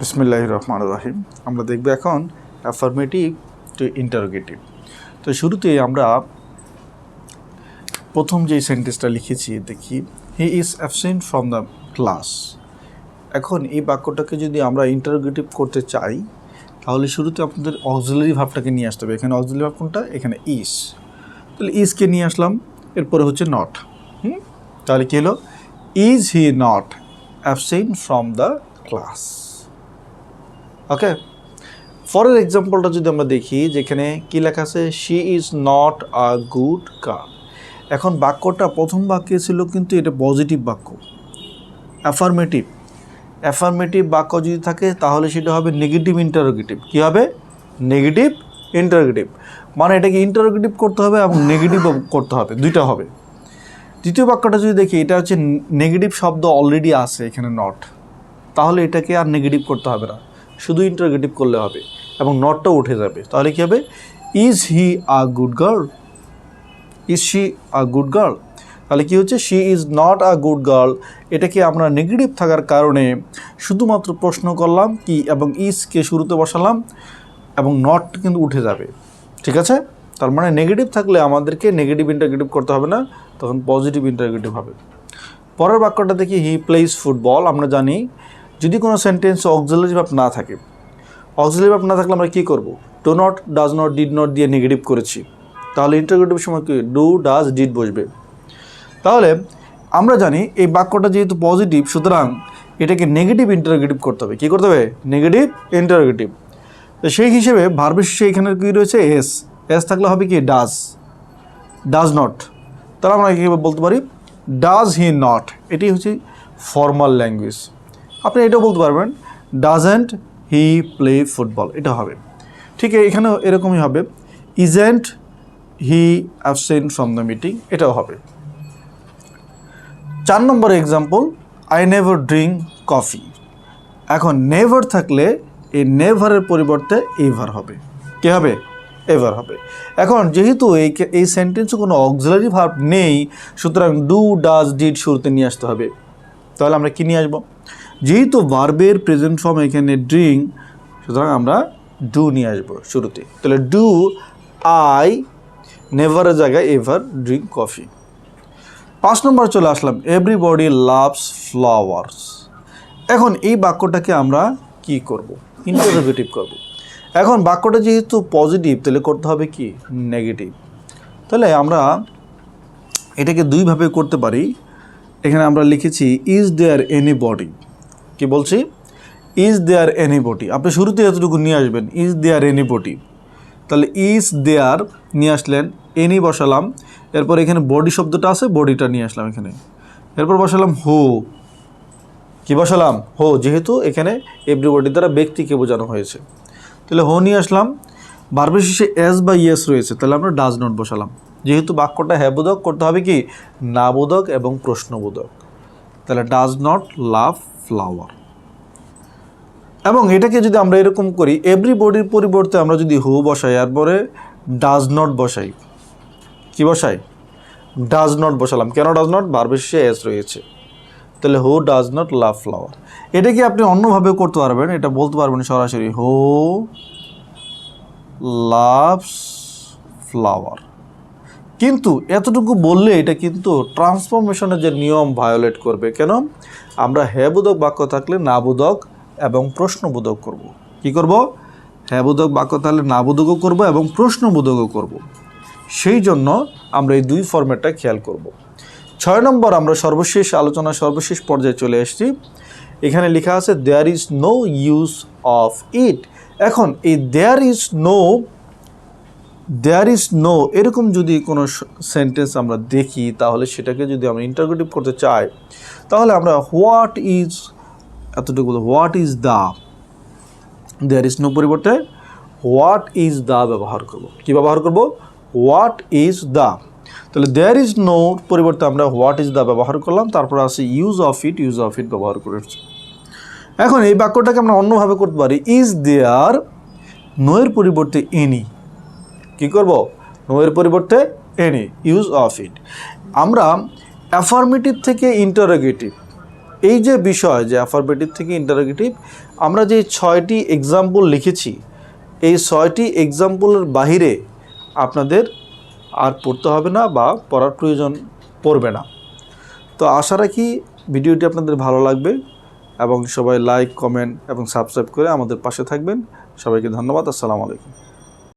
বিসমিল্লাহির রহমানির রহিম। আমরা দেখব এখন অ্যাফার্মেটিভ টু ইন্টারোগেটিভ। তো শুরুতে আমরা প্রথম যে সেন্টেন্সটা লিখেছি দেখি, he is absent from the class. এখন এই বাক্যটাকে যদি আমরা ইন্টারোগেটিভ করতে চাই তাহলে শুরুতে আপনাদের অক্সিলারি ভার্বটাকে নিয়ে আসতে হবে। এখানে অক্সিলারি ভার্ব কোনটা? এখানে ইজ। তাহলে ইজকে নিয়ে আসলাম, এরপরে হচ্ছে নট। তাহলে কী হলো? Is he not absent from the class. Okay, ফরের এক্সাম্পলটা যদি আমরা দেখি, যেখানে কী লেখা আছে, she is not a good girl. এখন বাক্যটা প্রথম বাক্যে ছিল কিন্তু এটা পজিটিভ বাক্য, অ্যাফার্মেটিভ বাক্য যদি থাকে তাহলে সেটা হবে নেগেটিভ ইন্টারোগেটিভ। কী হবে? Negative interrogative. মানে এটাকে ইন্টারোগেটিভ করতে হবে এবং নেগেটিভ করতে হবে, দুইটা হবে। দ্বিতীয় বাক্যটা যদি দেখি, এটা হচ্ছে নেগেটিভ শব্দ অলরেডি আছে এখানে নট, তাহলে এটাকে আর নেগেটিভ করতে হবে না, শুধু ইন্টারোগেটিভ করলে হবে এবং নটটাও উঠে যাবে। তাহলে কী হবে? Is he a good girl, is she a good girl. তাহলে কী হচ্ছে? She is not a good girl. এটাকে আমরা নেগেটিভ থাকার কারণে শুধুমাত্র প্রশ্ন করলাম কি, এবং ইজকে শুরুতে বসালাম এবং নট কিন্তু উঠে যাবে। ঠিক আছে? তার মানে নেগেটিভ থাকলে আমাদেরকে নেগেটিভ ইন্টারোগেটিভ করতে হবে না, তখন পজিটিভ ইন্টারোগেটিভ হবে। পরের বাক্যটা দেখি, হি প্লেইজ ফুটবল। আমরা জানি যদি কোনো সেন্টেন্সে অক্সিলারি ভার্ব না থাকে, অক্সিলারি ভার্ব না থাকলে আমরা কী করব? Do not, does not, did not দিয়ে নেগেটিভ করেছি, তাহলে ইন্টারোগেটিভ সময় কি ডু, ডাজ, ডিড বসবে। তাহলে আমরা জানি এই বাক্যটা যেহেতু পজিটিভ, সুতরাং এটাকে নেগেটিভ ইন্টারোগেটিভ করতে হবে। কী করতে হবে? Negative interrogative. তো সেই হিসেবে ভার্বের শেষে এখানে কী রয়েছে? এস থাকলে হবে কি? Does not. তাহলে আমরা কীভাবে বলতে পারি? Does he not. এটি হচ্ছে ফর্মাল ল্যাঙ্গুয়েজ। আপনি এটাও বলতে পারবেন, ডাজেন্ট হি প্লে ফুটবল, এটা হবে। ঠিক এখানেও এরকমই হবে, isn't he absent from the meeting, এটাও হবে। 4 number example, I never drink coffee. এখন নেভার থাকলে এই নেভারের পরিবর্তে এভার হবে। কী হবে? এভার হবে। এখন যেহেতু এই সেন্টেন্সে কোনো অক্সিলারি ভার্ব নেই, সুতরাং ডু, ডাজ, ডিড শুরুতে নিয়ে আসতে হবে। তাহলে আমরা কী নিয়ে আসবো? যেহেতু ভার্বের প্রেজেন্ট ফর্ম এখানে ড্রিঙ্ক, সুতরাং আমরা ডু নিয়ে আসবো শুরুতে। তাহলে ডু আই, নেভারের জায়গায় এভার, ড্রিঙ্ক কফি। 5 নম্বর চলে আসলাম, এভরিবডি লাভস ফ্লাওয়ার্স। এখন এই বাক্যটাকে আমরা কি করব? ইন্টারোগেটিভ করব। এখন বাক্যটা যেহেতু পজিটিভ, তাহলে করতে হবে কি? নেগেটিভ। তাহলে আমরা এটাকে দুইভাবে করতে পারি। এখানে আমরা লিখেছি, ইজ দেয়ার এনিবডি। কি বলছি? Is there anybody. আপনি শুরুতে এতটুকু নিয়ে আসবেন, ইজ দেয়ার এনিবডি। তাহলে ইজ দেয়ার নিয়ে আসলেন, এনি বসালাম, এরপর এখানে বডি শব্দটা আছে, বডিটা নিয়ে আসলাম এখানে, এরপর বসালাম হু। কি বসালাম? হো, যেহেতু এখানে এভরিবডি দ্বারা ব্যক্তিকে বোঝানো হয়েছে। তাহলে হো নিয়ে আসলাম, ভার্বের শেষে এস বা ইয়েস রয়েছে, তাহলে আমরা ডাজ নট বসালাম। যেহেতু বাক্যটা হ্যাঁ বোধক, করতে হবে কি? না বোধক এবং প্রশ্নবোধক। তাহলে ডাজ নট লাভ ফ্লাওয়ার। এবং এটাকে যদি আমরা এরকম করি, এভরিবডির পরিবর্তে আমরা যদি হু বসাই, এরপরে ডাজ নট বসাই, কি বসাই? ডাজ নট বসালাম। কেন ডাজ নট? ভার্বের শেষে এস রয়েছে। তাহলে who does not love flower. এটাকে আপনি অন্যভাবেও করতে পারবেন, এটা বলতে পারবেন সরাসরি, হু লাভস ফ্লাওয়ার। কিন্তু এতটুকু বললে এটা কিন্তু ট্রান্সফরমেশনের যে নিয়ম ভায়োলেট করবে। কেন? আমরা হ্যাঁ বোধক বাক্য থাকলে না বোধক এবং প্রশ্নবোধক করব। কি করব? হ্যাঁ বোধক বাক্য থাকলে না বোধকও করব এবং প্রশ্নবোধকও করব। সেই জন্য আমরা এই দুই ফরম্যাটটা খেয়াল করব। 6 নম্বর, আমরা সর্বশেষ আলোচনার সর্বশেষ পর্যায়ে চলে এসেছি। এখানে লেখা আছে, there is no use of it. এখন এই দেয়ার ইজ নো এরকম যদি কোনো সেন্টেন্স আমরা দেখি, তাহলে সেটাকে যদি আমরা ইন্টারোগেটিভ করতে চাই, তাহলে আমরা হোয়াট ইজ, এতটুকু what is the, there is no পরিবর্তে হোয়াট ইজ দ্য ব্যবহার করব। কি ব্যবহার করব? What is the. তাহলে দেয়ার ইজ নো পরিবর্তে আমরা হোয়াট ইজ দ্য ব্যবহার করলাম, তারপর আছে ইউজ অফ ইট ব্যবহার করেছি। এখন এই বাক্যটাকে আমরা অন্যভাবে করতে পারি, ইজ দেয়ার, নো এর পরিবর্তে এনি। কি করব? নো এর পরিবর্তে এনি, ইউজ অফ ইট। আমরা অ্যাফার্মেটিভ থেকে ইন্টারোগেটিভ এই যে বিষয় যে অ্যাফারমেটিভ থেকে ইন্টারোগেটিভ, আমরা যে 6টি এক্সাম্পল লিখেছি, এই 6টি এক্সাম্পলের বাহিরে আপনাদের আর পড়তে হবে না বা পড়ার প্রয়োজন পড়বে না। তো আশা রাখি ভিডিওটি আপনাদের ভালো লাগবে এবং সবাই লাইক, কমেন্ট এবং সাবস্ক্রাইব করে আমাদের পাশে থাকবেন। সবাইকে ধন্যবাদ। আসসালামু আলাইকুম।